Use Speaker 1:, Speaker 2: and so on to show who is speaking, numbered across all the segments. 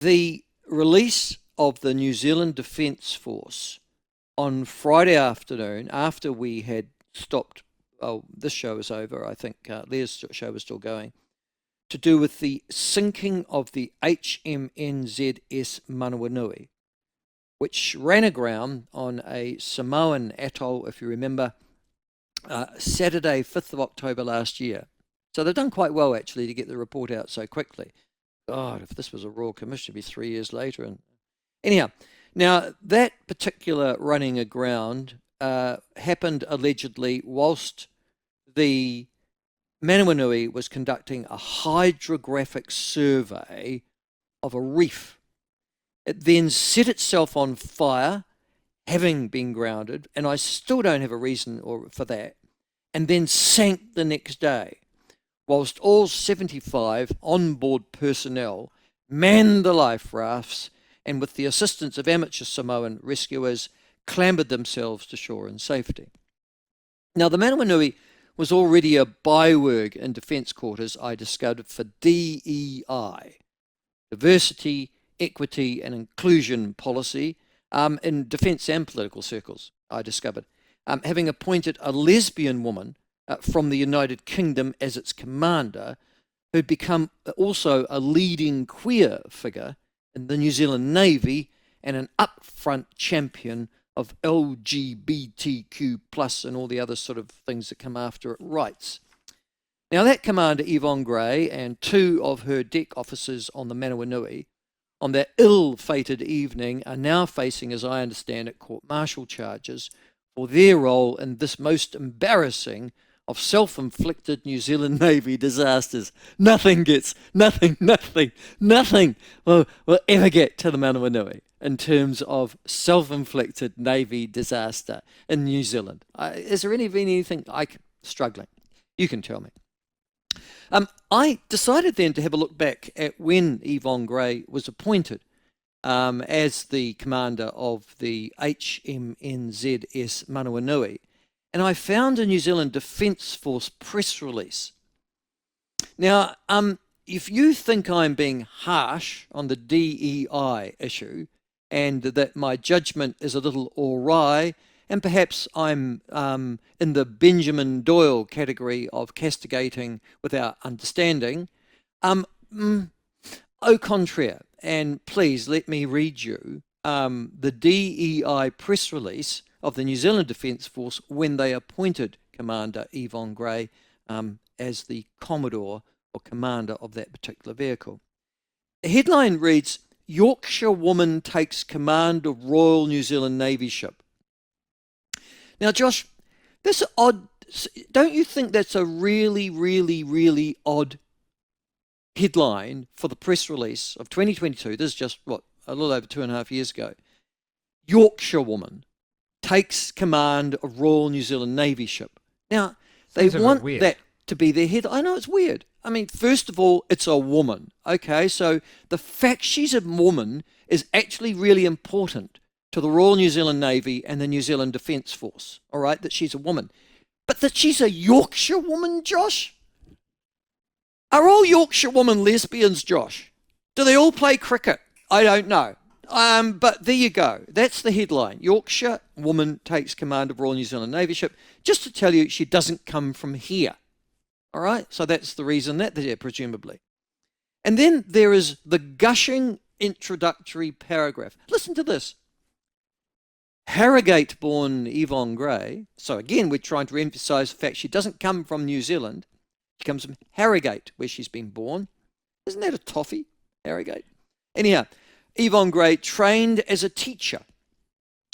Speaker 1: The release of the New Zealand Defence Force on Friday afternoon, after we had stopped, this show is over, I think Leah's show was still going, to do with the sinking of the HMNZS Manawanui, which ran aground on a Samoan atoll, if you remember, Saturday, 5th of October last year. So they've done quite well, actually, to get the report out so quickly. God, if this was a Royal Commission, it'd be 3 years later. And anyhow, now that particular running aground happened allegedly whilst the Manawanui was conducting a hydrographic survey of a reef. It then set itself on fire, having been grounded, and I still don't have a reason for that, and then sank the next day, whilst all 75 on-board personnel manned the life rafts and with the assistance of amateur Samoan rescuers clambered themselves to shore in safety. Now, the Manawanui was already a byword in defence quarters, I discovered, for DEI, diversity, equity and inclusion policy, in defence and political circles, I discovered, having appointed a lesbian woman from the United Kingdom as its commander, who'd become also a leading queer figure in the New Zealand Navy and an upfront champion of LGBTQ plus and all the other sort of things that come after it rights. Now that Commander Yvonne Gray and two of her deck officers on the Manawanui on that ill-fated evening are now facing, as I understand it, court-martial charges for their role in this most embarrassing of self-inflicted New Zealand Navy disasters. Nothing will ever get to the Manawanui in terms of self-inflicted Navy disaster in New Zealand. Is there anything struggling? You can tell me. I decided then to have a look back at when Yvonne Gray was appointed as the commander of the HMNZS Manawanui, and I found a New Zealand Defence Force press release. Now, if you think I'm being harsh on the DEI issue and that my judgment is a little awry, and perhaps I'm in the Benjamin Doyle category of castigating without understanding, au contraire, and please let me read you the DEI press release of the New Zealand Defence Force when they appointed Commander Yvonne Gray as the Commodore or commander of that particular vehicle. The headline reads, "Yorkshire woman takes command of Royal New Zealand Navy ship." Now, Josh, that's odd. Don't you think that's a really, really, really odd headline for the press release of 2022? This is just, a little over 2.5 years ago. Yorkshire woman takes command of Royal New Zealand Navy ship. Now, they want that to be their head. I know it's weird. I mean, first of all, it's a woman. Okay, so the fact she's a woman is actually really important to the Royal New Zealand Navy and the New Zealand Defence Force, all right, that she's a woman. But that she's a Yorkshire woman, Josh? Are all Yorkshire women lesbians, Josh? Do they all play cricket? I don't know. But there you go. That's the headline. Yorkshire woman takes command of Royal New Zealand Navy ship. Just to tell you, she doesn't come from here. All right? So that's the reason that they're there, presumably. And then there is the gushing introductory paragraph. Listen to this. Harrogate-born Yvonne Gray, so again, we're trying to emphasise the fact she doesn't come from New Zealand. She comes from Harrogate, where she's been born. Isn't that a toffee, Harrogate? Anyhow, Yvonne Gray trained as a teacher.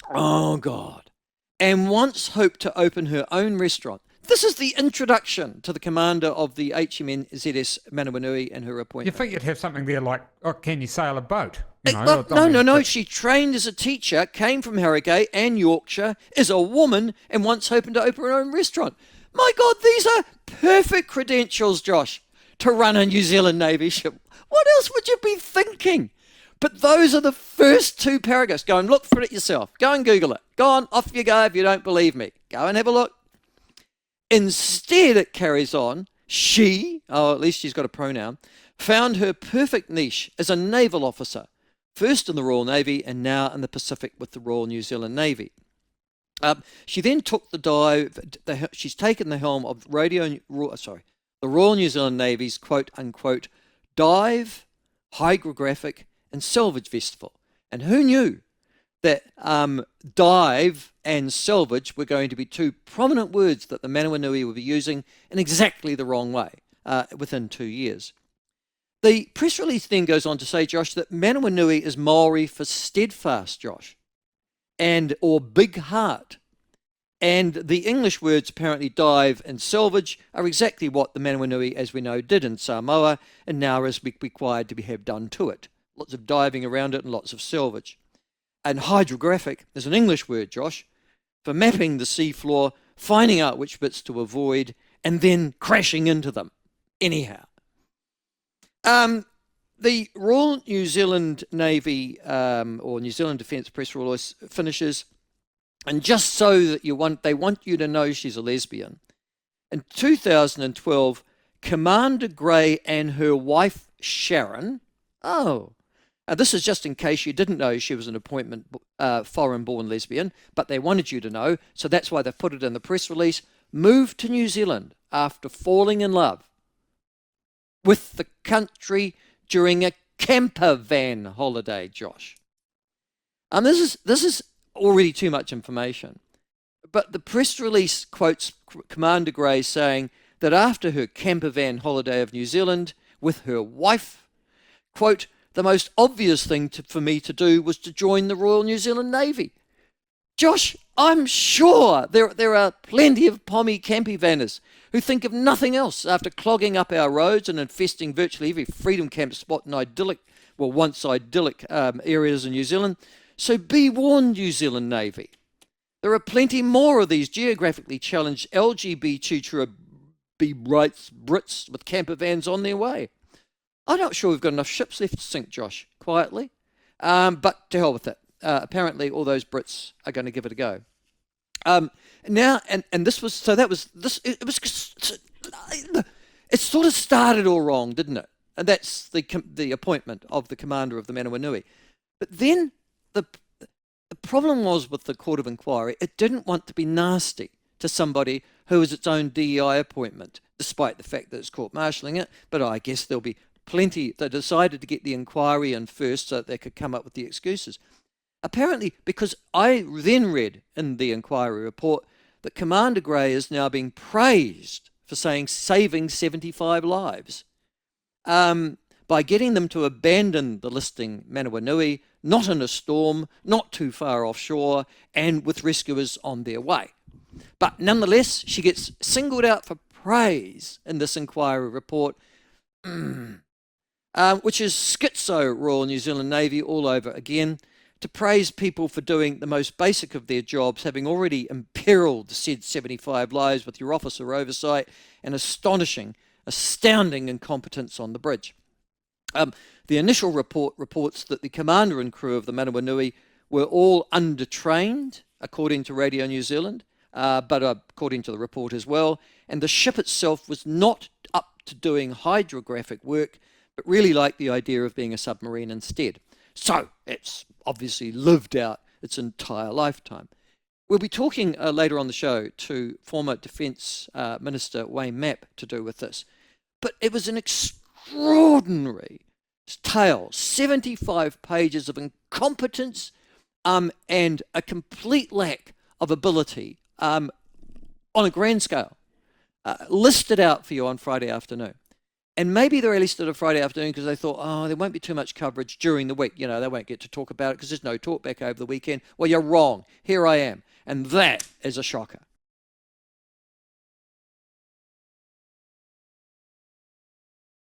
Speaker 1: Oh, God. And once hoped to open her own restaurant. This is the introduction to the commander of the HMNZS Manawanui and her appointment.
Speaker 2: You think you'd have something there like, can you sail a boat?
Speaker 1: No. She trained as a teacher, came from Harrogate and Yorkshire, is a woman, and once hoping to open her own restaurant. My God, these are perfect credentials, Josh, to run a New Zealand Navy ship. What else would you be thinking? But those are the first two paragraphs. Go and look for it yourself. Go and Google it. Go on, off you go if you don't believe me. Go and have a look. Instead, it carries on, she, at least she's got a pronoun, found her perfect niche as a naval officer first in the Royal Navy and now in the Pacific with the Royal New Zealand Navy. She then took the dive. She's taken the helm of the Royal New Zealand Navy's quote-unquote dive, hydrographic and salvage festival. And who knew that dive and salvage were going to be two prominent words that the Manawanui would be using in exactly the wrong way within 2 years. The press release then goes on to say, Josh, that Manawanui is Maori for steadfast, Josh, or big heart. And the English words apparently dive and salvage are exactly what the Manawanui, as we know, did in Samoa and now is required to have done to it. Lots of diving around it and lots of salvage. And hydrographic is an English word, Josh, for mapping the seafloor, finding out which bits to avoid, and then crashing into them. Anyhow. The Royal New Zealand Navy or New Zealand Defence press release finishes, and just so that they want you to know she's a lesbian. In 2012, Commander Gray and her wife Sharon, this is just in case you didn't know she was an appointment foreign-born lesbian, but they wanted you to know, so that's why they put it in the press release, moved to New Zealand after falling in love with the country during a camper van holiday, Josh. This is already too much information, but the press release quotes Commander Gray saying that after her camper van holiday of New Zealand with her wife, quote, the most obvious thing for me to do was to join the Royal New Zealand Navy. Josh, I'm sure there are plenty of pommy campy vanners who think of nothing else after clogging up our roads and infesting virtually every freedom camp spot in once idyllic areas in New Zealand. So be warned, New Zealand Navy. There are plenty more of these geographically challenged LGBT rights Brits with camper vans on their way. I'm not sure we've got enough ships left to sink, Josh, quietly. But to hell with it. Apparently all those Brits are going to give it a go. It sort of started all wrong, didn't it? And that's the appointment of the commander of the Manawanui. But then the problem was with the Court of Inquiry, it didn't want to be nasty to somebody who was its own DEI appointment, despite the fact that it's court-martialling it. But I guess there'll be plenty. They decided to get the inquiry in first so that they could come up with the excuses. Apparently, because I then read in the inquiry report that Commander Gray is now being praised for saving 75 lives by getting them to abandon the listing Manawanui, not in a storm, not too far offshore, and with rescuers on their way. But nonetheless, she gets singled out for praise in this inquiry report, which is schizo Royal New Zealand Navy all over again, to praise people for doing the most basic of their jobs, having already imperiled said 75 lives with your officer oversight and astounding incompetence on the bridge. The initial report reports that the commander and crew of the Manawanui were all undertrained, according to Radio New Zealand, but according to the report as well, and the ship itself was not up to doing hydrographic work, but really liked the idea of being a submarine instead. So it's obviously lived out its entire lifetime. We'll be talking later on the show to former Defence Minister Wayne Mapp to do with this. But it was an extraordinary tale, 75 pages of incompetence and a complete lack of ability on a grand scale, listed out for you on Friday afternoon. And maybe they released it on Friday afternoon because they thought, there won't be too much coverage during the week. They won't get to talk about it because there's no talk back over the weekend. Well, you're wrong. Here I am. And that is a shocker.